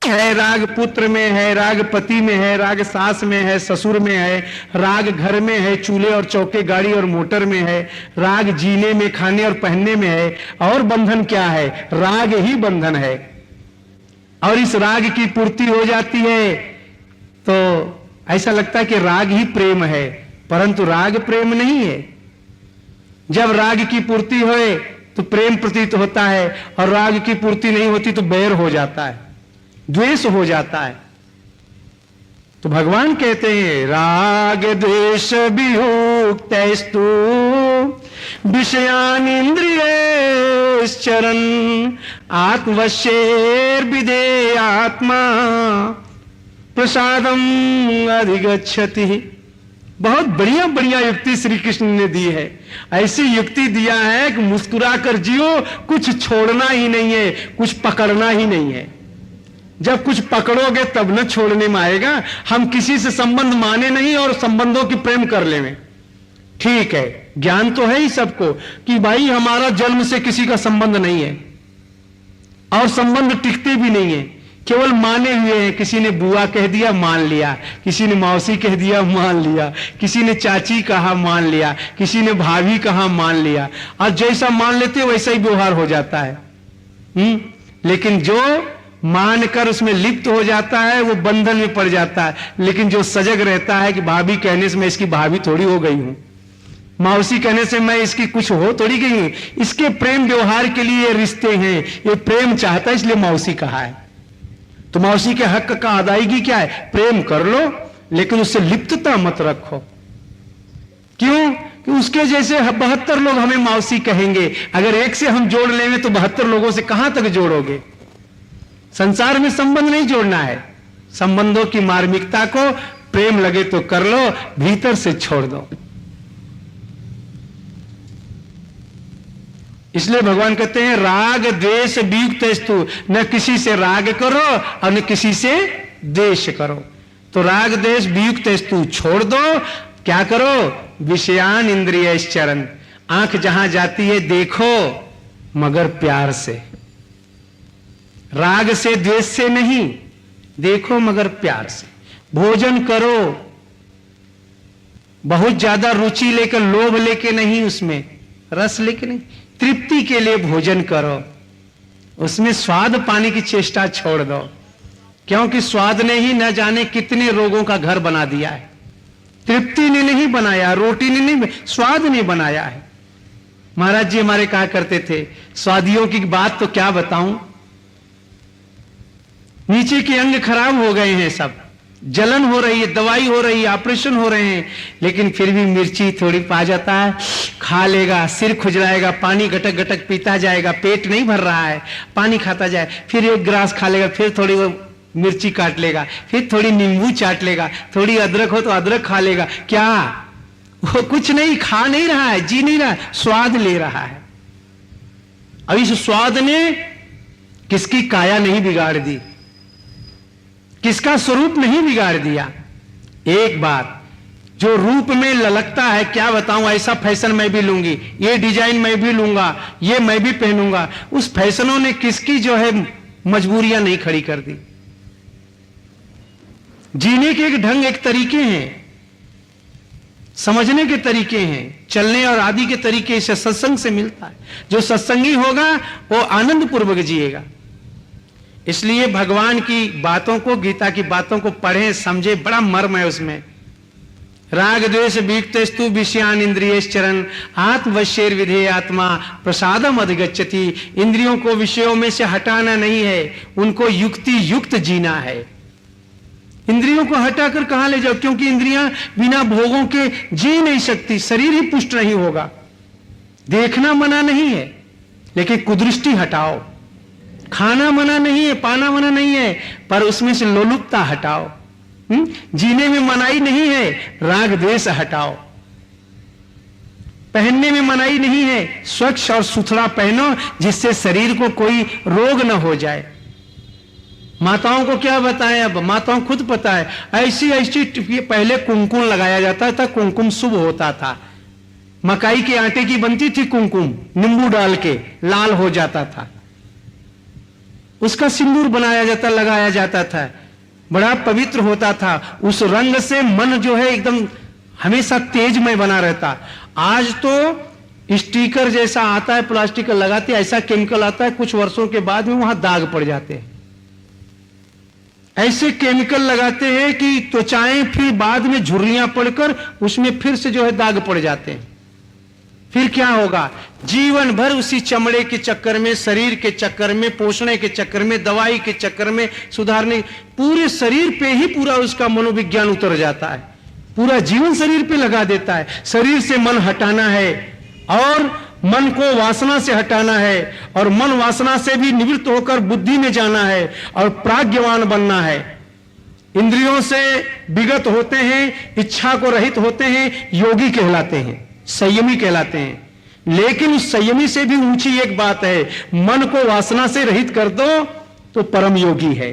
है, राग पुत्र में है, राग पति में है, राग सास में है, ससुर में है, राग घर में है, चूल्हे और चौके, गाड़ी और मोटर में है, राग जीने में, खाने और पहनने में है। और बंधन क्या है? राग ही बंधन है। और इस राग की पूर्ति हो जाती है तो ऐसा लगता है कि राग ही प्रेम है, परंतु राग प्रेम नहीं है। जब राग की पूर्ति होए तो प्रेम प्रतीत होता है, और राग की पूर्ति नहीं होती तो बैर हो जाता है, द्वेष हो जाता है। तो भगवान कहते हैं राग द्वेष वियुक्तैस्तु विषयान इंद्रियश्चरन् आत्मवश्यैर्विधेय आत्मा प्रसादम अधिगच्छति। बहुत बढ़िया बढ़िया युक्ति श्री कृष्ण ने दी है। ऐसी युक्ति दिया है कि मुस्कुराकर जियो, कुछ छोड़ना ही नहीं है, कुछ पकड़ना ही नहीं है। जब कुछ पकड़ोगे तब न छोड़ने में आएगा। हम किसी से संबंध माने नहीं और संबंधों की प्रेम कर लेंगे, ठीक है, ज्ञान तो है ही सबको कि भाई हमारा जन्म से किसी का संबंध नहीं है और संबंध टिकते भी नहीं है, केवल माने हुए हैं। किसी ने बुआ कह दिया, मान लिया, किसी ने मौसी कह दिया, मान लिया, किसी ने चाची कहा, मान लिया, किसी ने भाभी कहा, मान लिया, और जैसा मान लेते वैसा ही व्यवहार हो जाता है। लेकिन जो मानकर उसमें लिप्त हो जाता है वो बंधन में पड़ जाता है। लेकिन जो सजग रहता है कि भाभी कहने से मैं इसकी भाभी थोड़ी हो गई हूं, मौसी कहने से मैं इसकी कुछ हो थोड़ी गई हूं, इसके प्रेम व्यवहार के लिए ये रिश्ते हैं, ये प्रेम चाहता है इसलिए मौसी कहा है। तो मौसी के हक का अदायगी क्या है? प्रेम कर लो, लेकिन उससे लिप्तता मत रखो। क्यों? कि उसके जैसे 72 लोग हमें मौसी कहेंगे। अगर एक से हम जोड़ लेंगे तो 72 लोगों से कहां तक जोड़ोगे? संसार में संबंध नहीं जोड़ना है। संबंधों की मार्मिकता को प्रेम लगे तो कर लो, भीतर से छोड़ दो। इसलिए भगवान कहते हैं राग द्वेष वियुक्तैस्तु, न किसी से राग करो और न किसी से द्वेष करो। तो राग द्वेष वियुक्तैस्तु छोड़ दो। क्या करो? विषयान इंद्रियश्चरन्, आंख जहां जाती है देखो मगर प्यार से, राग से द्वेष से नहीं, देखो मगर प्यार से। भोजन करो बहुत ज्यादा रुचि लेकर, लोभ लेके नहीं, उसमें रस लेके नहीं, तृप्ति के लिए भोजन करो। उसमें स्वाद पाने की चेष्टा छोड़ दो, क्योंकि स्वाद ने ही न जाने कितने रोगों का घर बना दिया है। तृप्ति ने नहीं बनाया, रोटी ने नहीं, स्वाद ने बनाया है। महाराज जी हमारे कहा करते थे, स्वादियों की बात तो क्या बताऊं, नीचे के अंग खराब हो गए हैं, सब जलन हो रही है, दवाई हो रही है, ऑपरेशन हो रहे हैं, लेकिन फिर भी मिर्ची थोड़ी पा जाता है, खा लेगा, सिर खुजलाएगा, पानी गटक गटक पीता जाएगा, पेट नहीं भर रहा है, पानी खाता जाए, फिर एक गिलास खा लेगा, फिर थोड़ी वो मिर्ची काट लेगा, फिर थोड़ी नींबू चाट लेगा, थोड़ी अदरक हो तो अदरक खा लेगा। क्या वो कुछ नहीं खा नहीं रहा है, जी नहीं रहा है, स्वाद ले रहा है। अब इस स्वाद ने किसकी काया नहीं बिगाड़ दी, किसका स्वरूप नहीं बिगाड़ दिया। एक बात, जो रूप में ललकता है, क्या बताऊं, ऐसा फैशन मैं भी लूंगी, ये डिजाइन मैं भी लूंगा, ये मैं भी पहनूंगा, उस फैशनों ने किसकी जो है मजबूरियां नहीं खड़ी कर दी। जीने के एक ढंग, एक तरीके हैं, समझने के तरीके हैं, चलने और आदि के तरीके इसे सत्संग से मिलता है। जो सत्संगी होगा वो आनंद पूर्वक जिएगा। इसलिए भगवान की बातों को, गीता की बातों को पढ़ें, समझे, बड़ा मर्म है उसमें। राग द्वेष वियुक्तैस्तु विषयान इंद्रियश्चरन् आत्मवश्यैर्विधेय आत्मा प्रसादम अधिगच्छति। इंद्रियों को विषयों में से हटाना नहीं है, उनको युक्ति युक्त जीना है। इंद्रियों को हटाकर कहां ले जाओ, क्योंकि इंद्रियां बिना भोगों के जी नहीं सकती, शरीर ही पुष्ट नहीं होगा। देखना मना नहीं है, लेकिन कुदृष्टि हटाओ। खाना मना नहीं है, पाना मना नहीं है, पर उसमें से लोलुपता हटाओ। जीने में मनाई नहीं है, राग द्वेष हटाओ। पहनने में मनाई नहीं है, स्वच्छ और सुथरा पहनो, जिससे शरीर को कोई रोग न हो जाए। माताओं को क्या बताएं, अब माताओं खुद पता है। ऐसी ऐसी पहले कुमकुम लगाया जाता था, कुमकुम शुभ होता था। मकाई के आटे की बनती थी कुमकुम, नींबू डाल के लाल हो जाता था। उसका सिंदूर बनाया जाता, लगाया जाता था, बड़ा पवित्र होता था। उस रंग से मन जो है एकदम हमेशा तेजमय बना रहता। आज तो स्टिकर जैसा आता है, प्लास्टिक लगाते, ऐसा केमिकल आता है, कुछ वर्षों के बाद में वहां दाग पड़ जाते हैं। ऐसे केमिकल लगाते हैं कि त्वचाएं फिर बाद में झुर्रियां पड़कर उसमें फिर से जो है दाग पड़ जाते हैं। फिर क्या होगा? जीवन भर उसी चमड़े के चक्कर में, शरीर के चक्कर में, पोषण के चक्कर में, दवाई के चक्कर में, सुधारने, पूरे शरीर पे ही पूरा उसका मनोविज्ञान उतर जाता है। पूरा जीवन शरीर पे लगा देता है। शरीर से मन हटाना है और मन को वासना से हटाना है और मन वासना से भी निवृत्त होकर बुद्धि में जाना है और प्राज्ञवान बनना है। इंद्रियों से विगत होते हैं, इच्छा को रहित होते हैं, योगी कहलाते हैं, संयमी कहलाते हैं। लेकिन उस संयमी से भी ऊंची एक बात है, मन को वासना से रहित कर दो तो परम योगी है।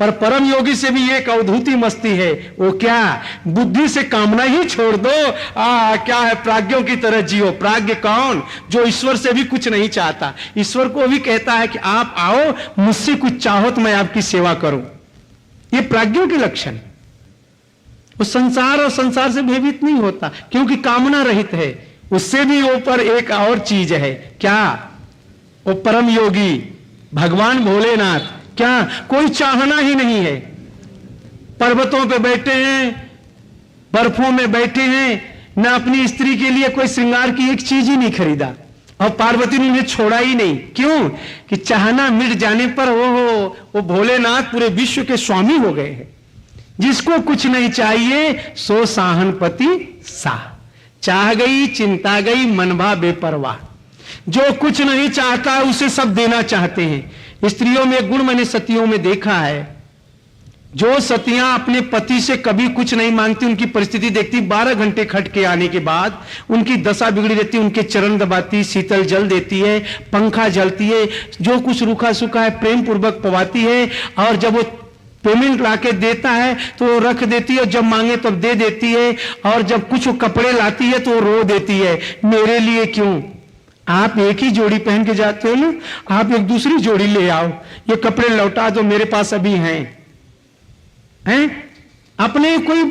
पर परम योगी से भी एक अवधूति मस्ती है, वो क्या? बुद्धि से कामना ही छोड़ दो। क्या है? प्राज्ञों की तरह जियो। प्राज्ञ कौन? जो ईश्वर से भी कुछ नहीं चाहता, ईश्वर को भी कहता है कि आप आओ, मुझसे कुछ चाहो तो मैं आपकी सेवा करूं। ये प्राज्ञों के लक्षण। वो संसार और संसार से भयभीत नहीं होता क्योंकि कामना रहित है। उससे भी ऊपर एक और चीज है, क्या? वो परम योगी भगवान भोलेनाथ। क्या? कोई चाहना ही नहीं है। पर्वतों पे बैठे हैं, बर्फों में बैठे हैं, न अपनी स्त्री के लिए कोई श्रृंगार की एक चीज ही नहीं खरीदा और पार्वती ने उन्हें छोड़ा ही नहीं। क्यों? कि चाहना मिट जाने पर वो भोलेनाथ पूरे विश्व के स्वामी हो गए हैं। जिसको कुछ नहीं चाहिए सो साहनपति साह। चाह गई चिंता गई मनभा बेपरवाह। जो कुछ नहीं चाहता उसे सब देना चाहते हैं। स्त्रियों में गुण मैंने सतियों में देखा है। जो सतियां अपने पति से कभी कुछ नहीं मांगती, उनकी परिस्थिति देखती, 12 घंटे खट के आने के बाद उनकी दशा बिगड़ी रहती, उनके चरण दबाती, शीतल जल देती है, पंखा जलती है, जो कुछ रूखा सूखा है प्रेम पूर्वक पवाती है। और जब वो पेमेंट लाके देता है तो वो रख देती है, जब मांगे तब दे देती है। और जब कुछ वो कपड़े लाती है तो वो रो देती है, मेरे लिए क्यों? आप एक ही जोड़ी पहन के जाते हो ना, आप एक दूसरी जोड़ी ले आओ, ये कपड़े लौटा दो, मेरे पास अभी हैं। अपने कोई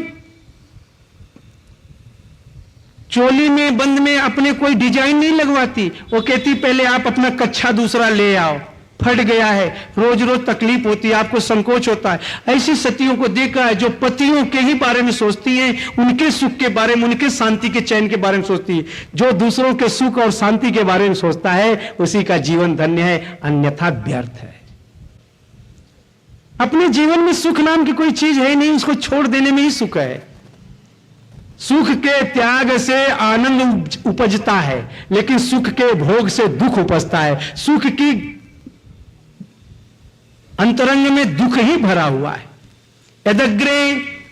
चोली में बंद में अपने कोई डिजाइन नहीं लगवाती। वो कहती पहले आप अपना कच्छा दूसरा ले आओ, फट गया है, रोज रोज तकलीफ होती है, आपको संकोच होता है। ऐसी सतियों को देखा है जो पतियों के ही बारे में सोचती हैं, उनके सुख के बारे में, उनके शांति के चैन के बारे में सोचती है। जो दूसरों के सुख और शांति के बारे में सोचता है उसी का जीवन धन्य है, अन्यथा व्यर्थ है। अपने जीवन में सुख नाम की कोई चीज है नहीं, उसको छोड़ देने में ही सुख है। सुख के त्याग से आनंद उपजता है, लेकिन सुख के भोग से दुख उपजता है। सुख की अंतरंग में दुख ही भरा हुआ है। यदग्रे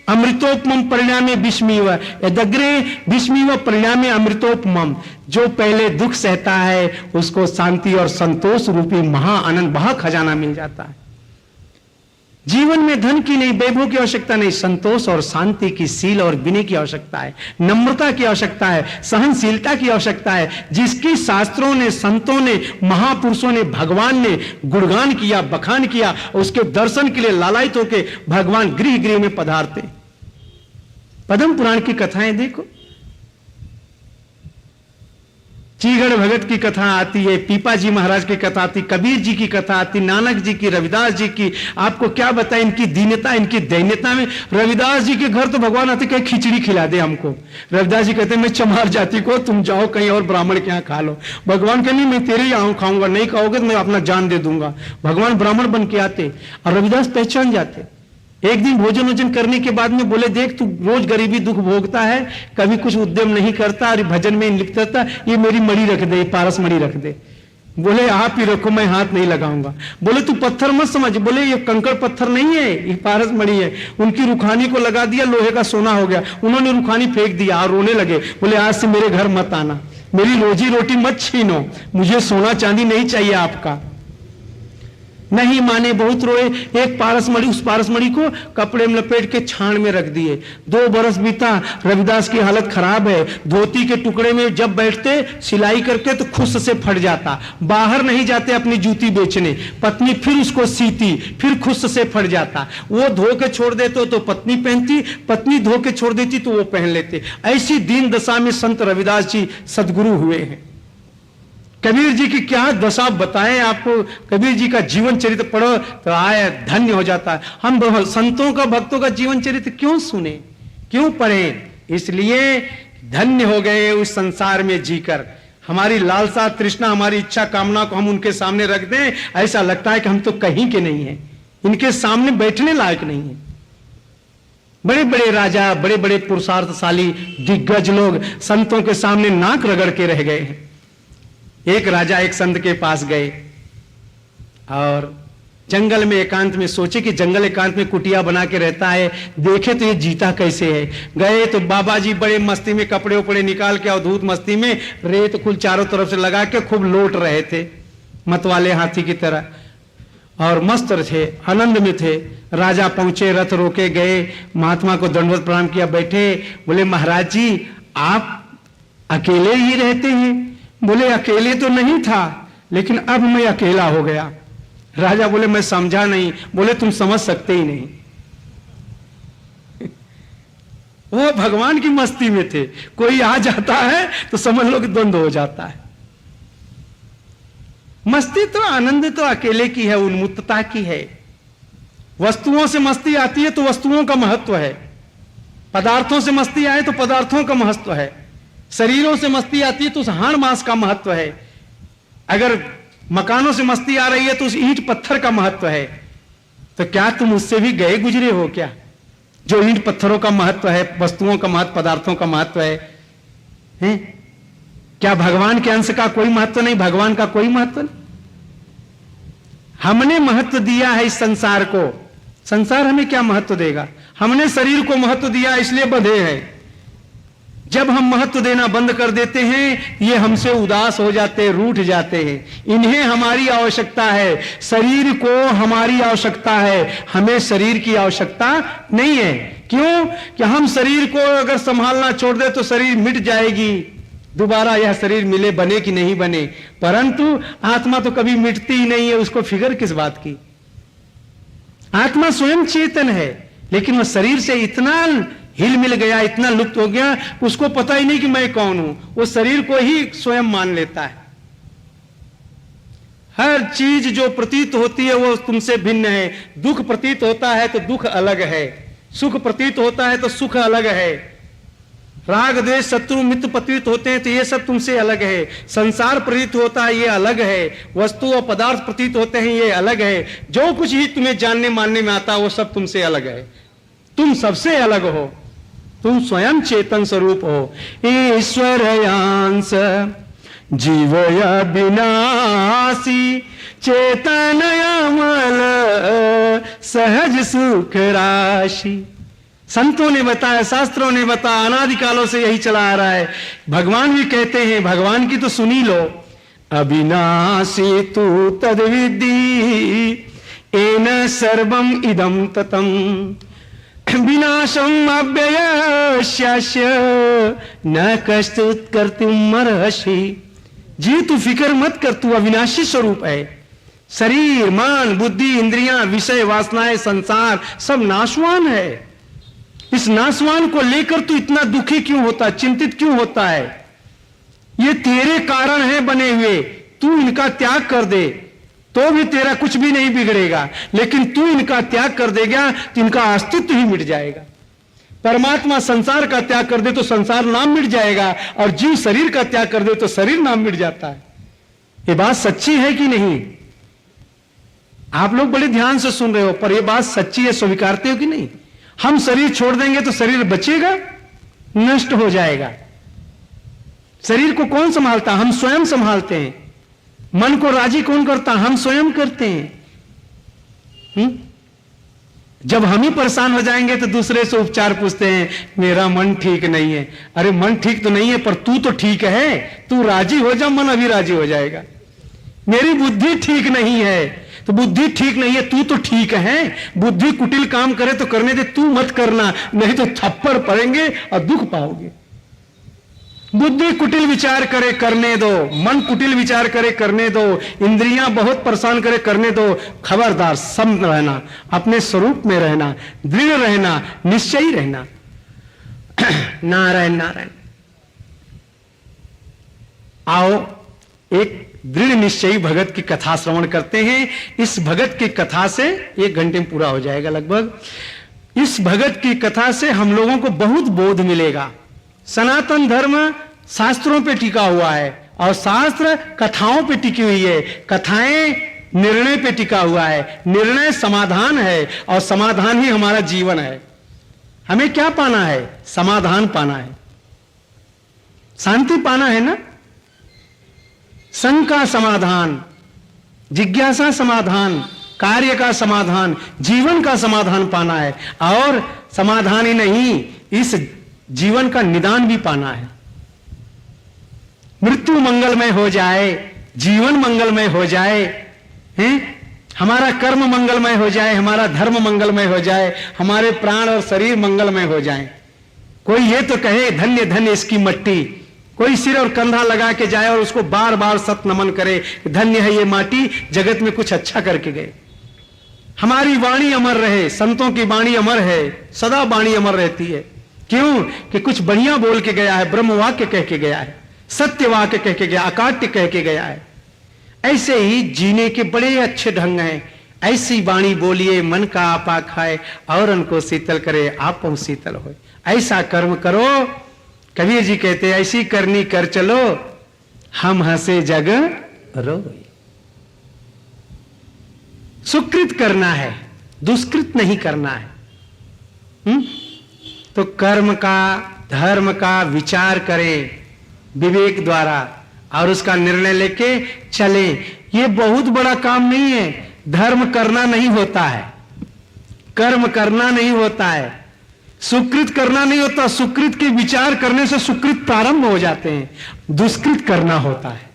अमृतोपमं परिणामे विस्मीव, यदग्रे विस्मीव परिणामे अमृतोपमं। जो पहले दुख सहता है उसको शांति और संतोष रूपी महाआनंद, महा खजाना मिल जाता है। जीवन में धन की नहीं, वैभव की आवश्यकता नहीं, संतोष और शांति की, शील और विनय की आवश्यकता है, नम्रता की आवश्यकता है, सहनशीलता की आवश्यकता है, जिसकी शास्त्रों ने, संतों ने, महापुरुषों ने, भगवान ने गुणगान किया, बखान किया। उसके दर्शन के लिए लालायित होकर भगवान गृह गृह में पधारते। पद्म पुराण की कथाएं देखो, चीगड़ भगत की कथा आती है, पीपा जी महाराज की कथा आती, कबीर जी की कथा आती, नानक जी की, रविदास जी की। आपको क्या बताएं इनकी दीनता, इनकी दैन्यता में। रविदास जी के घर तो भगवान आते कहीं खिचड़ी खिला दे हमको। रविदास जी कहते मैं चमार जाति को, तुम जाओ कहीं और ब्राह्मण के यहाँ खा लो। भगवान कहते मैं तेरे यहाँ खाऊंगा, नहीं खाओगे तो मैं अपना जान दे दूंगा। भगवान ब्राह्मण बन के आते और रविदास पहचान जाते। एक दिन भोजन वोजन करने के बाद में बोले, देख तू रोज गरीबी दुख भोगता है, कभी कुछ उद्यम नहीं करता और भजन में लिप्त रहता, ये मेरी मणि रख दे, पारस मणि रख दे। बोले आप ही रखो, मैं हाथ नहीं लगाऊंगा। बोले तू पत्थर मत समझ, बोले ये कंकड़ पत्थर नहीं है, ये पारस मणि है। उनकी रुखानी को लगा दिया, लोहे का सोना हो गया। उन्होंने रुखानी फेंक दिया और रोने लगे। बोले आज से मेरे घर मत आना, मेरी रोजी रोटी मत छीनो, मुझे सोना चांदी नहीं चाहिए आपका। नहीं माने, बहुत रोए। एक पारसमणि, उस पारसमणि को कपड़े में लपेट के छान में रख दिए। 2 बरस बीता, रविदास की हालत खराब है। धोती के टुकड़े में जब बैठते सिलाई करके तो खुश से फट जाता। बाहर नहीं जाते अपनी जूती बेचने, पत्नी फिर उसको सीती, फिर खुश से फट जाता। वो धो के छोड़ देते तो पत्नी पहनती, पत्नी धो के छोड़ देती तो वो पहन लेते। ऐसी दीन दशा में संत रविदास जी सदगुरु हुए हैं। कबीर जी की क्या दशा बताएं आपको। कबीर जी का जीवन चरित्र पढ़ो तो आए धन्य हो जाता है। हम संतों का, भक्तों का जीवन चरित्र क्यों सुने, क्यों पढ़ें? इसलिए धन्य हो गए उस संसार में जीकर। हमारी लालसा, तृष्णा, हमारी इच्छा, कामना को हम उनके सामने रख दें, ऐसा लगता है कि हम तो कहीं के नहीं हैं, इनके सामने बैठने लायक नहीं है। बड़े बड़े राजा, बड़े बड़े पुरुषार्थशाली दिग्गज लोग संतों के सामने नाक रगड़ के रह गए हैं। एक राजा एक संत के पास गए और जंगल में एकांत में, सोचे कि जंगल एकांत में कुटिया बना के रहता है, देखे तो ये जीता कैसे है। गए तो बाबा जी बड़े मस्ती में कपड़े उपड़े निकाल के, अवधूत मस्ती में, रेत कुल चारों तरफ से लगा के खूब लौट रहे थे मतवाले हाथी की तरह, और मस्त थे, आनंद में थे। राजा पहुंचे, रथ रोके गए, महात्मा को दंडवत प्रणाम किया, बैठे। बोले महाराज जी आप अकेले ही रहते हैं? बोले अकेले तो नहीं था, लेकिन अब मैं अकेला हो गया। राजा बोले मैं समझा नहीं। बोले तुम समझ सकते ही नहीं। वो भगवान की मस्ती में थे, कोई आ जाता है तो समझ लो कि द्वंद्व हो जाता है। मस्ती तो, आनंद तो अकेले की है, उन्मुक्तता की है। वस्तुओं से मस्ती आती है तो वस्तुओं का महत्व है, पदार्थों से मस्ती आए तो पदार्थों का महत्व है, शरीरों से मस्ती आती है तो उस हाड़ मांस का महत्व है, अगर मकानों से मस्ती आ रही है तो उस ईंट पत्थर का महत्व है। तो क्या तुम उससे भी गए गुजरे हो क्या, जो ईंट पत्थरों का महत्व है, वस्तुओं का महत्व, पदार्थों का महत्व है, हैं? क्या भगवान के अंश का कोई महत्व नहीं, भगवान का कोई महत्व नहीं? हमने महत्व दिया है इस संसार को, संसार हमें क्या महत्व देगा? हमने शरीर को महत्व दिया इसलिए बंधे हैं। जब हम महत्व देना बंद कर देते हैं, ये हमसे उदास हो जाते हैं, रूठ जाते हैं। इन्हें हमारी आवश्यकता है, शरीर को हमारी आवश्यकता है, हमें शरीर की आवश्यकता नहीं है। क्यों? कि हम शरीर को अगर संभालना छोड़ दे तो शरीर मिट जाएगी, दोबारा यह शरीर मिले, बने कि नहीं बने। परंतु आत्मा तो कभी मिटती ही नहीं है, उसको फिक्र किस बात की? आत्मा स्वयं चेतन है, लेकिन वह शरीर से इतना हिल मिल गया, इतना लुप्त हो गया, उसको पता ही नहीं कि मैं कौन हूं। वो शरीर को ही स्वयं मान लेता है। हर चीज जो प्रतीत होती है वो तुमसे भिन्न है। दुख प्रतीत होता है तो दुख अलग है, सुख प्रतीत होता है तो सुख अलग है, राग द्वेष शत्रु मित्र प्रतीत होते हैं तो ये सब तुमसे अलग है, संसार प्रतीत होता है ये अलग है, वस्तु और पदार्थ प्रतीत होते हैं ये अलग है। जो कुछ ही तुम्हें जानने मानने में आता है वो सब तुमसे अलग है। तुम सबसे अलग हो, तुम स्वयं चेतन स्वरूप हो। ईश्वर अंश जीवय विनाशी, चेतन अमल सहज सुख राशि। संतों ने बताया, शास्त्रों ने बताया, अनादिकालों से यही चला आ रहा है। भगवान भी कहते हैं, भगवान की तो सुनी लो। अविनाशी तु तद्विद्धि येन सर्वम इदं ततम, विनाशम अव्ययस्यास्य न कश्चित् कर्तुमर्हसि। जी तू फिक्र मत कर, तू अविनाशी स्वरूप है। शरीर, मन, बुद्धि, इंद्रियां, विषय, वासनाएं, संसार सब नाशवान है। इस नाशवान को लेकर तू इतना दुखी क्यों होता, चिंतित क्यों होता है? ये तेरे कारण है बने हुए, तू इनका त्याग कर दे तो भी तेरा कुछ भी नहीं बिगड़ेगा, लेकिन तू इनका त्याग कर देगा तो इनका अस्तित्व ही मिट जाएगा। परमात्मा संसार का त्याग कर दे तो संसार नाम मिट जाएगा, और जीव शरीर का त्याग कर दे तो शरीर नाम मिट जाता है। ये बात सच्ची है कि नहीं? आप लोग बड़े ध्यान से सुन रहे हो, पर यह बात सच्ची है, स्वीकारते हो कि नहीं? हम शरीर छोड़ देंगे तो शरीर बचेगा, नष्ट हो जाएगा। शरीर को कौन संभालता? हम स्वयं संभालते हैं। मन को राजी कौन करता? हम स्वयं करते हैं। जब हम ही परेशान हो जाएंगे तो दूसरे से उपचार पूछते हैं, मेरा मन ठीक नहीं है। अरे मन ठीक तो नहीं है, पर तू तो ठीक है, तू राजी हो जा, मन अभी राजी हो जाएगा। मेरी बुद्धि ठीक नहीं है, तो बुद्धि ठीक नहीं है, तू तो ठीक है। बुद्धि कुटिल काम करे तो करने दे, तू मत करना, नहीं तो थप्पड़ पड़ेंगे और दुख पाओगे। बुद्धि कुटिल विचार करे, करने दो। मन कुटिल विचार करे, करने दो। इंद्रियां बहुत परेशान करे, करने दो। खबरदार, सम रहना, अपने स्वरूप में रहना, दृढ़ रहना, निश्चयी रहना। नारायण नारायण। आओ एक दृढ़ निश्चयी भगत की कथा श्रवण करते हैं। इस भगत की कथा से 1 घंटे में पूरा हो जाएगा लगभग। इस भगत की कथा से हम लोगों को बहुत बोध मिलेगा। सनातन धर्म शास्त्रों पे टिका हुआ है और शास्त्र कथाओं पे टिकी हुई है। कथाएं निर्णय पे टिका हुआ है, निर्णय समाधान है और समाधान ही हमारा जीवन है। हमें क्या पाना है? समाधान पाना है, शांति पाना है ना। शंका समाधान, जिज्ञासा समाधान, कार्य का समाधान, जीवन का समाधान पाना है। और समाधान ही नहीं, इस जीवन का निदान भी पाना है। मृत्यु मंगलमय हो जाए, जीवन मंगलमय हो जाए, हैं? हमारा कर्म मंगलमय हो जाए, हमारा धर्म मंगलमय हो जाए, हमारे प्राण और शरीर मंगलमय हो जाए। कोई ये तो कहे धन्य धन्य इसकी मट्टी, कोई सिर और कंधा लगा के जाए और उसको बार बार सत नमन करे, धन्य है ये माटी, जगत में कुछ अच्छा करके गए। हमारी वाणी अमर रहे, संतों की वाणी अमर है, सदा वाणी अमर रहती है। क्यों? कि कुछ बढ़िया बोल के गया है, ब्रह्म वाक्य कह के गया है, सत्य वाक्य कह के गया, अकाट्य कह के गया है। ऐसे ही जीने के बड़े अच्छे ढंग हैं। ऐसी वाणी बोलिए, मन का आपा खाए, और उनको शीतल करे, आप शीतल हो। ऐसा कर्म करो, कबीर जी कहते ऐसी करनी कर चलो, हम हंसे जग रोए। सुकृत करना है, दुष्कृत नहीं करना है। तो कर्म का, धर्म का विचार करें विवेक द्वारा और उसका निर्णय लेके चले। ये बहुत बड़ा काम नहीं है। धर्म करना नहीं होता है, कर्म करना नहीं होता है, सुकृत करना नहीं होता। सुकृत के विचार करने से सुकृत प्रारंभ हो जाते हैं। दुष्कृत करना होता है,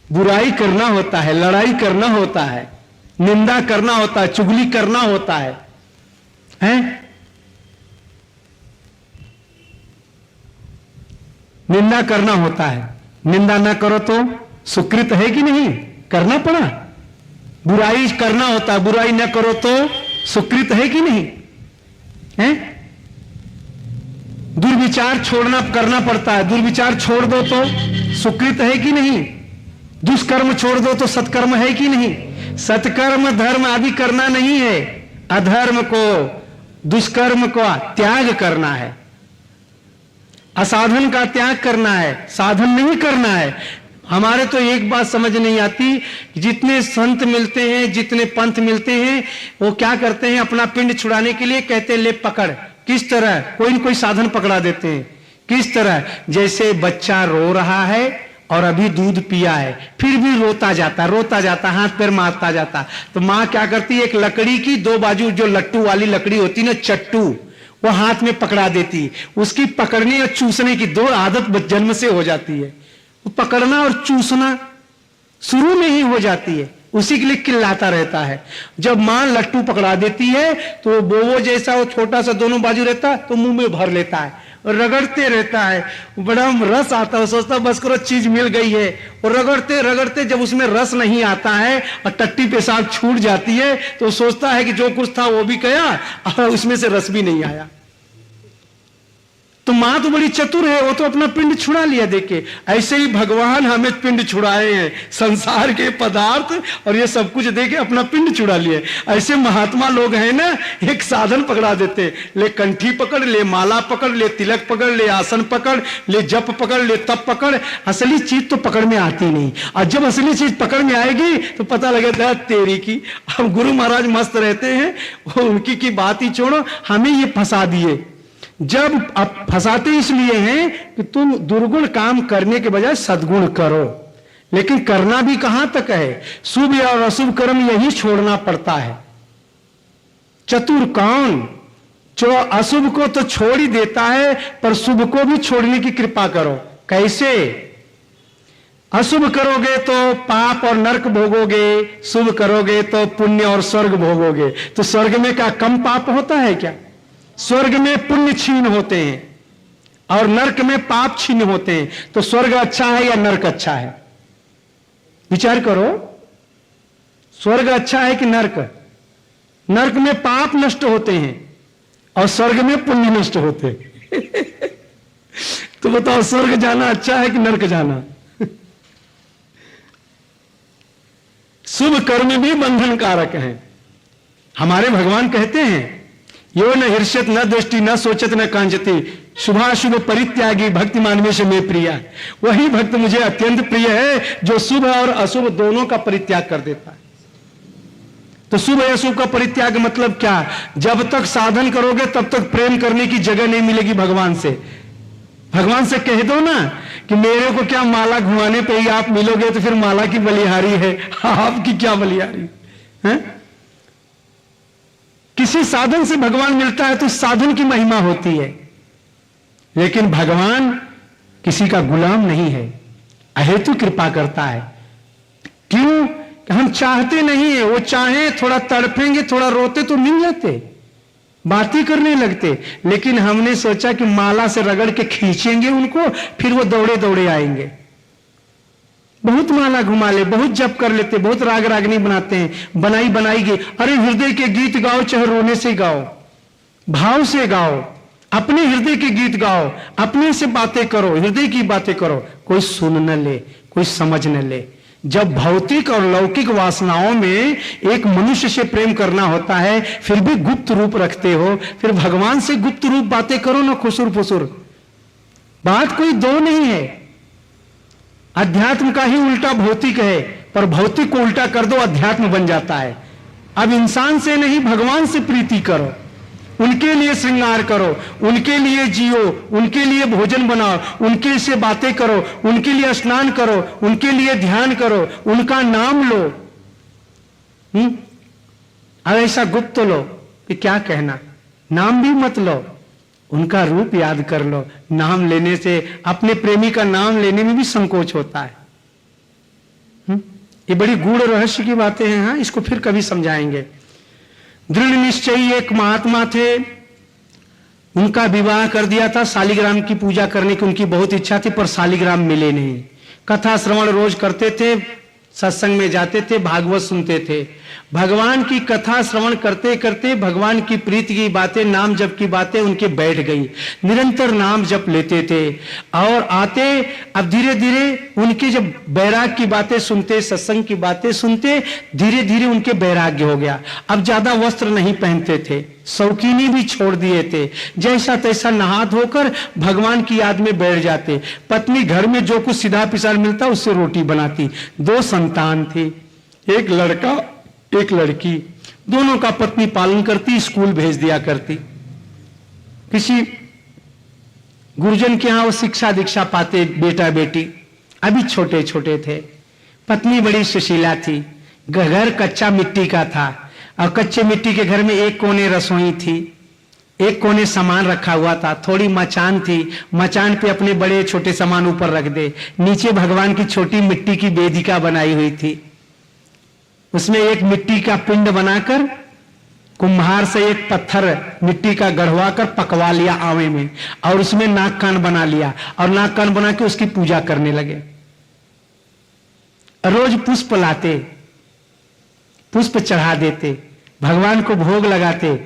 बुराई करना होता है, लड़ाई करना होता है, निंदा करना होता है, चुगली करना होता है, हैं? निंदा करना होता है। निंदा ना करो तो सुकृत है कि नहीं? करना पड़ा। बुराई करना होता है, बुराई ना करो तो सुकृत है कि नहीं? है? दुर्विचार छोड़ना करना पड़ता है, दुर्विचार छोड़ दो तो सुकृत है कि नहीं? दुष्कर्म छोड़ दो तो सत्कर्म है कि नहीं? सत्कर्म धर्म आदि करना नहीं है, अधर्म को, दुष्कर्म को त्याग करना है, असाधन का त्याग करना है, साधन नहीं करना है। हमारे तो एक बात समझ नहीं आती, जितने संत मिलते हैं, जितने पंथ मिलते हैं, वो क्या करते हैं? अपना पिंड छुड़ाने के लिए कहते हैं ले पकड़। किस तरह? कोई न कोई साधन पकड़ा देते हैं। किस तरह? जैसे बच्चा रो रहा है और अभी दूध पिया है, फिर भी रोता जाता, हाथ पैर मारता जाता, तो माँ क्या करती है? एक लकड़ी की 2 बाजू जो लट्टू वाली लकड़ी होती ना, चट्टू, वो हाथ में पकड़ा देती। उसकी पकड़ने और चूसने की 2 आदत जन्म से हो जाती है। पकड़ना और चूसना शुरू में ही हो जाती है, उसी के लिए चिल्लाता रहता है। जब मां लट्टू पकड़ा देती है तो वो जैसा वो छोटा सा दोनों बाजू रहता है तो मुंह में भर लेता है और रगड़ते रहता है। बड़ा रस आता है, सोचता बस करो चीज मिल गई है, और रगड़ते रगड़ते जब उसमें रस नहीं आता है और टट्टी पेशाब छूट जाती है तो सोचता है कि जो कुछ था वो भी गया और उसमें से रस भी नहीं आया। तो मां तो बड़ी चतुर है, वो तो अपना पिंड छुड़ा लिया। देखे ऐसे ही भगवान हमें पिंड छुड़ाए हैं, संसार के पदार्थ और ये सब कुछ देके अपना पिंड छुड़ा लिए। ऐसे महात्मा लोग हैं ना, एक साधन पकड़ा देते, ले कंठी पकड़, ले माला पकड़, ले तिलक पकड़, ले आसन पकड़, ले जप पकड़, ले तप पकड़। असली चीज तो पकड़ में आती नहीं, और जब असली चीज पकड़ में आएगी तो पता लगेगा तेरी की। हम गुरु महाराज मस्त रहते हैं, वो उनकी की बात ही छोड़ो, हमें ये फंसा दिए। जब आप फंसाते इसलिए हैं कि तुम दुर्गुण काम करने के बजाय सद्गुण करो, लेकिन करना भी कहां तक है? शुभ और अशुभ कर्म यही छोड़ना पड़ता है। चतुर कौन? जो अशुभ को तो छोड़ ही देता है पर शुभ को भी छोड़ने की कृपा करो। कैसे? अशुभ करोगे तो पाप और नरक भोगोगे, शुभ करोगे तो पुण्य और स्वर्ग भोगोगे। तो स्वर्ग में क्या कम पाप होता है क्या? स्वर्ग में पुण्य छीन होते हैं और नरक में पाप छीन होते हैं। तो स्वर्ग अच्छा है या नरक अच्छा है? विचार करो, स्वर्ग अच्छा है कि नरक? नरक में पाप नष्ट होते हैं और स्वर्ग में पुण्य नष्ट होते हैं। तो बताओ, स्वर्ग जाना अच्छा है कि नरक जाना? शुभ कर्म भी बंधन कारक हैं। हमारे भगवान कहते हैं, यो न हर्षत न दृष्टि न सोचत न कांचति शुभाशुभ परित्यागी भक्ति मानवे से में प्रिया। वही भक्त मुझे अत्यंत प्रिय है जो शुभ और अशुभ दोनों का परित्याग कर देता है। तो शुभ या अशुभ का परित्याग मतलब क्या? जब तक साधन करोगे तब तक प्रेम करने की जगह नहीं मिलेगी भगवान से। भगवान से कह दो ना कि मेरे को क्या माला घुमाने पे ही आप मिलोगे, तो फिर माला की बलिहारी है, आपकी क्या बलिहारी है? किसी साधन से भगवान मिलता है तो साधन की महिमा होती है, लेकिन भगवान किसी का गुलाम नहीं है, अहेतु कृपा करता है। क्यों? हम चाहते नहीं है, वो चाहे थोड़ा तड़पेंगे, थोड़ा रोते तो मिल जाते, बातें करने लगते, लेकिन हमने सोचा कि माला से रगड़ के खींचेंगे उनको, फिर वो दौड़े दौड़े आएंगे। बहुत माला घुमा ले, बहुत जप कर लेते, बहुत राग रागनी बनाते हैं, बनाई बनाएगी। अरे हृदय के गीत गाओ, चाहे रोने से गाओ, भाव से गाओ, अपने हृदय के गीत गाओ, अपने से बातें करो, हृदय की बातें करो। कोई सुन न ले, कोई समझ न ले। जब भौतिक और लौकिक वासनाओं में एक मनुष्य से प्रेम करना होता है, फिर भी गुप्त रूप रखते हो, फिर भगवान से गुप्त रूप बातें करो ना, खुसुर फुसुर। बात कोई दो नहीं है। अध्यात्म का ही उल्टा भौतिक है, पर भौतिक को उल्टा कर दो, अध्यात्म बन जाता है। अब इंसान से नहीं, भगवान से प्रीति करो, उनके लिए श्रृंगार करो, उनके लिए जियो, उनके लिए भोजन बनाओ, उनके से बातें करो, उनके लिए स्नान करो, उनके लिए ध्यान करो, उनका नाम लो। अब ऐसा गुप्त लो कि क्या कहना, नाम भी मत लो, उनका रूप याद कर लो। नाम लेने से, अपने प्रेमी का नाम लेने में भी संकोच होता है। ये बड़ी गूढ़ रहस्य की बातें हैं। हाँ, इसको फिर कभी समझाएंगे। दृढ़ निश्चयी एक महात्मा थे, उनका विवाह कर दिया था। शालिग्राम की पूजा करने की उनकी बहुत इच्छा थी, पर शालिग्राम मिले नहीं। कथा श्रवण रोज करते थे, सत्संग में जाते थे, भागवत सुनते थे। भगवान की कथा श्रवण करते करते भगवान की प्रीति की बातें, नाम जप की बातें उनके बैठ गई। निरंतर नाम जप लेते थे और आते, अब धीरे धीरे उनके जब वैराग्य की बातें सुनते, सत्संग की बातें सुनते, धीरे धीरे उनके वैराग्य हो गया। अब ज्यादा वस्त्र नहीं पहनते थे, शौकीनी भी छोड़ दिए थे। जैसा तैसा नहा धोकर भगवान की याद में बैठ जाते। पत्नी घर में जो कुछ सीधा पिसार मिलता उससे रोटी बनाती। 2 संतान थे, एक लड़का एक लड़की। दोनों का पत्नी पालन करती, स्कूल भेज दिया करती। किसी गुरुजन के यहां वो शिक्षा दीक्षा पाते बेटा बेटी, अभी छोटे छोटे थे। पत्नी बड़ी सुशीला थी। घर कच्चा मिट्टी का था और कच्चे मिट्टी के घर में एक कोने रसोई थी, एक कोने सामान रखा हुआ था। थोड़ी मचान थी, मचान पे अपने बड़े छोटे सामान ऊपर रख दे। नीचे भगवान की छोटी मिट्टी की वेदिका बनाई हुई थी। उसमें एक मिट्टी का पिंड बनाकर कुम्हार से एक पत्थर मिट्टी का गढ़वा कर पकवा लिया आवे में, और उसमें नाक कान बना लिया और नाक कान बना के उसकी पूजा करने लगे। रोज पुष्प लाते, पुष्प चढ़ा देते, भगवान को भोग लगाते।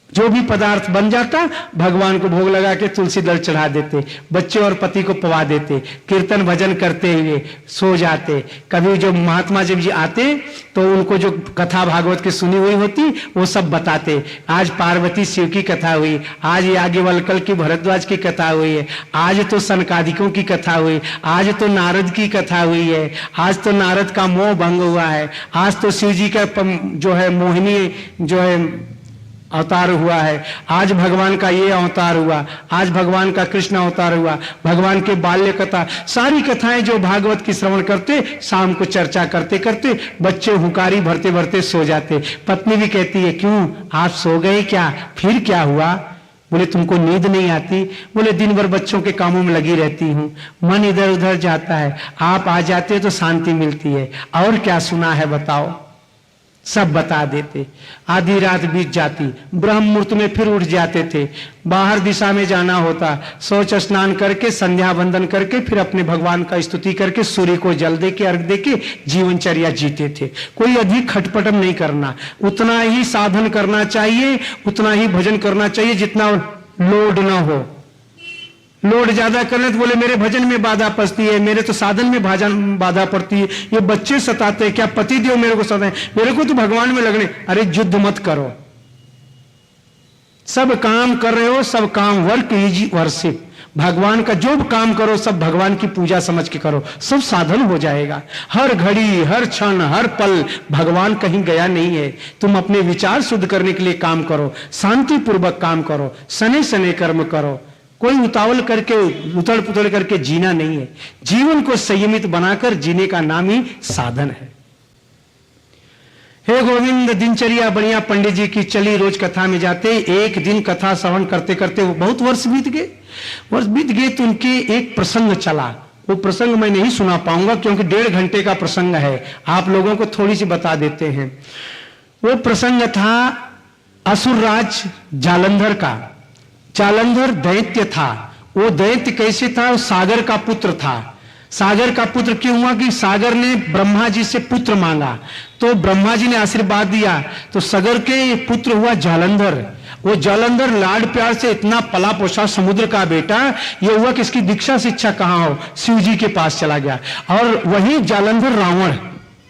जो भी पदार्थ बन जाता भगवान को भोग लगा के तुलसी दल चढ़ा देते। बच्चे और पति को पवा देते। कीर्तन भजन करते हुए सो जाते। कभी जो महात्मा जब जी आते तो उनको जो कथा भागवत की सुनी हुई होती वो सब बताते। आज पार्वती शिव की कथा हुई, आज याज्ञवल्क्य की भरद्वाज की कथा हुई है, आज तो सनकादिकों की कथा हुई, आज तो नारद की कथा हुई है, आज तो नारद का मोह भंग हुआ है, आज तो शिव जी का जो है मोहिनी जो है अवतार हुआ है, आज भगवान का ये अवतार हुआ, आज भगवान का कृष्ण अवतार हुआ, भगवान के बाल्य कथा, सारी कथाएं जो भागवत की श्रवण करते, शाम को चर्चा करते करते बच्चे हुकारी भरते भरते सो जाते। पत्नी भी कहती है, क्यों आप सो गए क्या, फिर क्या हुआ? बोले तुमको नींद नहीं आती? बोले दिन भर बच्चों के कामों में लगी रहती हूँ, मन इधर उधर जाता है, आप आ जाते हो तो शांति मिलती है। और क्या सुना है बताओ? सब बता देते। आधी रात बीत जाती, ब्रह्म मुहूर्त में फिर उठ जाते थे, बाहर दिशा में जाना होता, शौच स्नान करके संध्या वंदन करके फिर अपने भगवान का स्तुति करके सूर्य को जल दे के अर्घ दे के जीवनचर्या जीते थे। कोई अधिक खटपटम नहीं करना, उतना ही साधन करना चाहिए, उतना ही भजन करना चाहिए जितना लोड ना हो। लोड ज्यादा करने तो बोले मेरे भजन में बाधा पड़ती है, मेरे तो साधन में बाधा पड़ती है, ये बच्चे सताते हैं, क्या पति देव मेरे को सताए, मेरे को तो भगवान में लगने। अरे युद्ध मत करो, सब काम कर रहे हो, सब काम वर्क इज वर्शिप। भगवान का जो काम करो सब भगवान की पूजा समझ के करो, सब साधन हो जाएगा। हर घड़ी, हर क्षण, हर पल भगवान कहीं गया नहीं है। तुम अपने विचार शुद्ध करने के लिए काम करो, शांति पूर्वक काम करो, सने सने कर्म करो। कोई उतावल करके उतल पुतल करके जीना नहीं है। जीवन को संयमित बनाकर जीने का नाम ही साधन है। हे गोविंद, दिनचर्या बढ़िया पंडित जी की चली, रोज कथा में जाते। एक दिन कथा श्रवण करते करते वो बहुत वर्ष बीत गए तो उनके एक प्रसंग चला। वो प्रसंग मैं नहीं सुना पाऊंगा क्योंकि 1.5 घंटे का प्रसंग है, आप लोगों को थोड़ी सी बता देते हैं। वो प्रसंग था असुरराज जालंधर का। जालंधर दैत्य था। वो दैत्य कैसे था? वो सागर का पुत्र था। सागर का पुत्र क्यों हुआ? कि सागर ने ब्रह्मा जी से पुत्र मांगा तो ब्रह्मा जी ने आशीर्वाद दिया, तो सागर के पुत्र हुआ जालंधर। वो जालंधर लाड प्यार से इतना पला पोसा, समुद्र का बेटा। ये हुआ कि इसकी दीक्षा शिक्षा कहां हो, शिव जी के पास चला गया। और वही जालंधर रावण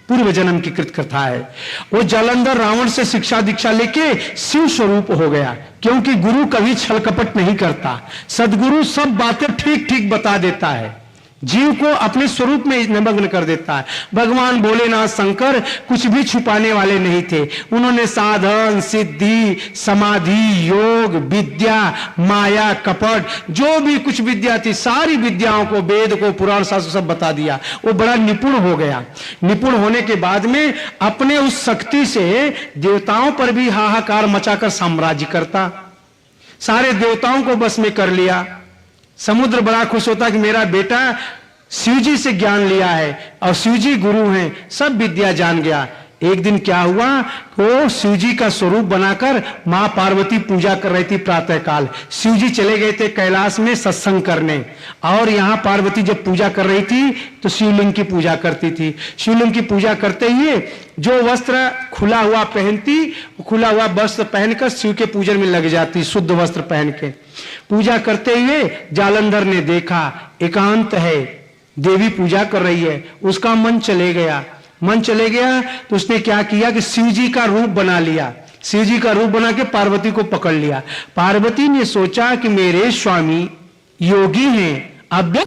पूर्व जन्म की कृत कथा है। वो जालंधर रावण से शिक्षा दीक्षा लेके शिव स्वरूप हो गया, क्योंकि गुरु कभी छल कपट नहीं करता। सदगुरु सब बातें ठीक ठीक बता देता है, जीव को अपने स्वरूप में निमग्न कर देता है। भगवान भोलेनाथ शंकर कुछ भी छुपाने वाले नहीं थे। उन्होंने साधन, सिद्धि, समाधि, योग, विद्या, माया, कपट, जो भी कुछ विद्या थी सारी विद्याओं को, वेद को, पुराण शास्त्र सब बता दिया। वो बड़ा निपुण हो गया। निपुण होने के बाद में अपने उस शक्ति से देवताओं पर भी हाहाकार मचाकर साम्राज्य करता, सारे देवताओं को बस में कर लिया। समुद्र बड़ा खुश होता कि मेरा बेटा शिवजी से ज्ञान लिया है और शिवजी गुरु हैं, सब विद्या जान गया। एक दिन क्या हुआ, वो शिवजी का स्वरूप बनाकर मां पार्वती पूजा कर रही थी। प्रातःकाल शिवजी चले गए थे कैलाश में सत्संग करने, और यहां पार्वती जब पूजा कर रही थी तो शिवलिंग की पूजा करती थी। शिवलिंग की पूजा करते हुए जो वस्त्र खुला हुआ पहनती, खुला हुआ वस्त्र पहनकर शिव के पूजन में लग जाती, शुद्ध वस्त्र पहन के पूजा करते हुए जालंधर ने देखा एकांत है, देवी पूजा कर रही है। उसका मन चले गया तो उसने क्या किया कि शिवजी का रूप बना लिया। शिवजी का रूप बना के पार्वती को पकड़ लिया। पार्वती ने सोचा कि मेरे स्वामी योगी हैं, अब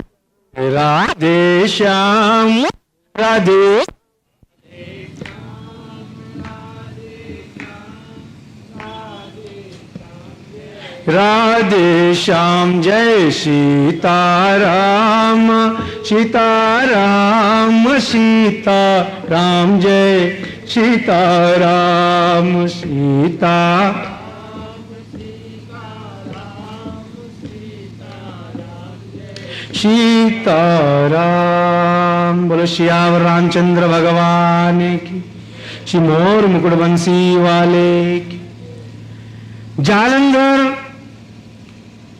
राधे श्याम राधे राधे श्याम, जय सीताराम सीताराम सीताराम, जय सीताराम सीता सीताराम। बोलो श्याम रामचंद्र भगवान की, श्री मोर मुकुट बंसी वाले की। जालंधर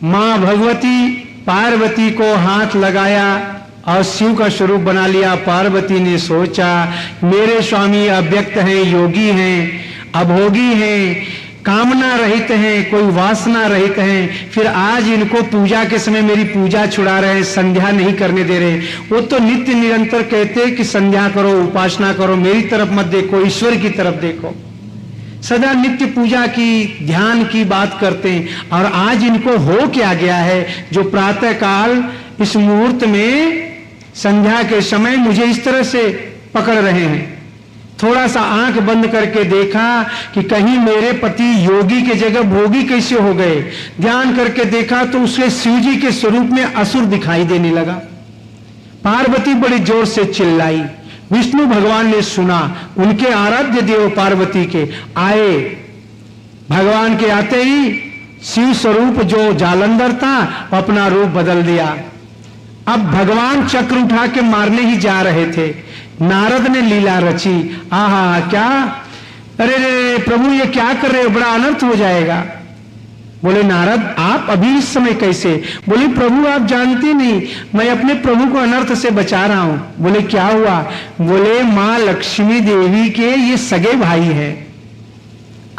मां भगवती पार्वती को हाथ लगाया और शिव का स्वरूप बना लिया। पार्वती ने सोचा मेरे स्वामी अव्यक्त हैं, योगी हैं, अभोगी हैं, कामना रहित हैं, कोई वासना रहित हैं, फिर आज इनको पूजा के समय मेरी पूजा छुड़ा रहे हैं, संध्या नहीं करने दे रहे। वो तो नित्य निरंतर कहते कि संध्या करो, उपासना करो, मेरी तरफ मत देखो, ईश्वर की तरफ देखो, सदा नित्य पूजा की, ध्यान की बात करते हैं। और आज इनको हो क्या गया है, जो प्रातः काल इस मुहूर्त में संध्या के समय मुझे इस तरह से पकड़ रहे हैं। थोड़ा सा आंख बंद करके देखा कि कहीं मेरे पति योगी के जगह भोगी कैसे हो गए। ध्यान करके देखा तो उसके शिवजी के स्वरूप में असुर दिखाई देने लगा। पार्वती बड़ी जोर से चिल्लाई। विष्णु भगवान ने सुना, उनके आराध्य देव पार्वती के आए। भगवान के आते ही शिव स्वरूप जो जालंधर था अपना रूप बदल दिया। अब भगवान चक्र उठा के मारने ही जा रहे थे, नारद ने लीला रची। आहा क्या, अरे रे प्रभु ये क्या कर रहे हो, बड़ा अनर्थ हो जाएगा। बोले नारद आप अभी इस समय कैसे? बोले प्रभु आप जानते नहीं, मैं अपने प्रभु को अनर्थ से बचा रहा हूं। बोले क्या हुआ? बोले मां लक्ष्मी देवी के ये सगे भाई हैं,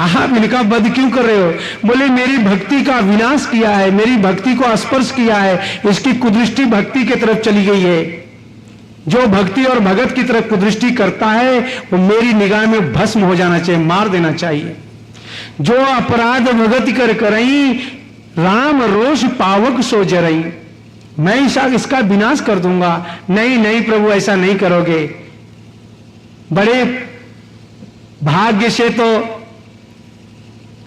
आप इनका वध क्यों कर रहे हो? बोले मेरी भक्ति का विनाश किया है, मेरी भक्ति को स्पर्श किया है, इसकी कुदृष्टि भक्ति की तरफ चली गई है। जो भक्ति और भगत की तरफ कुदृष्टि करता है वो मेरी निगाह में भस्म हो जाना चाहिए, मार देना चाहिए। जो अपराध भगत कर करई, राम रोष पावक सो जरई, मैं इसका विनाश कर दूंगा। नहीं नहीं प्रभु ऐसा नहीं करोगे, बड़े भाग्य से तो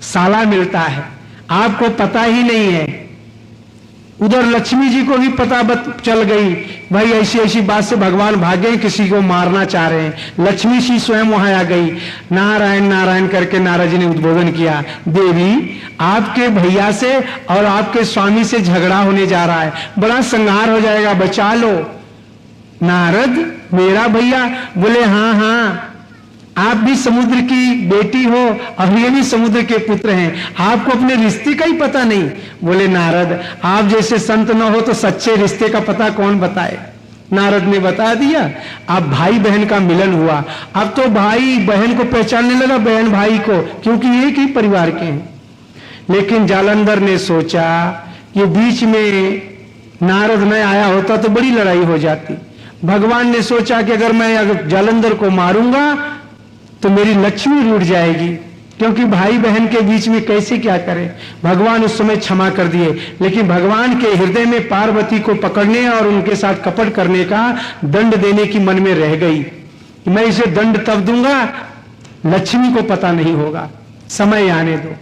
साला मिलता है, आपको पता ही नहीं है। उधर लक्ष्मी जी को भी पता चल गई, भाई ऐसी ऐसी बात से भगवान भागे किसी को मारना चाह रहे हैं। लक्ष्मी जी स्वयं वहां आ गई, नारायण नारायण करके नारद जी ने उद्बोधन किया, देवी आपके भैया से और आपके स्वामी से झगड़ा होने जा रहा है, बड़ा संहार हो जाएगा, बचा लो। नारद मेरा भैया? बोले हाँ हाँ, आप भी समुद्र की बेटी हो और ये भी समुद्र के पुत्र हैं, आपको अपने रिश्ते का ही पता नहीं। बोले नारद आप जैसे संत न हो तो सच्चे रिश्ते का पता कौन बताए? नारद ने बता दिया। अब भाई बहन का मिलन हुआ, अब तो भाई बहन को पहचानने लगा, बहन भाई को, क्योंकि एक ही परिवार के हैं। लेकिन जालंधर ने सोचा कि बीच में नारद न आया होता तो बड़ी लड़ाई हो जाती। भगवान ने सोचा कि अगर मैं जालंधर को मारूंगा तो मेरी लक्ष्मी रूठ जाएगी, क्योंकि भाई बहन के बीच में कैसे क्या करें। भगवान उस समय क्षमा कर दिए, लेकिन भगवान के हृदय में पार्वती को पकड़ने और उनके साथ कपट करने का दंड देने की मन में रह गई। मैं इसे दंड तब दूंगा लक्ष्मी को पता नहीं होगा, समय आने दो।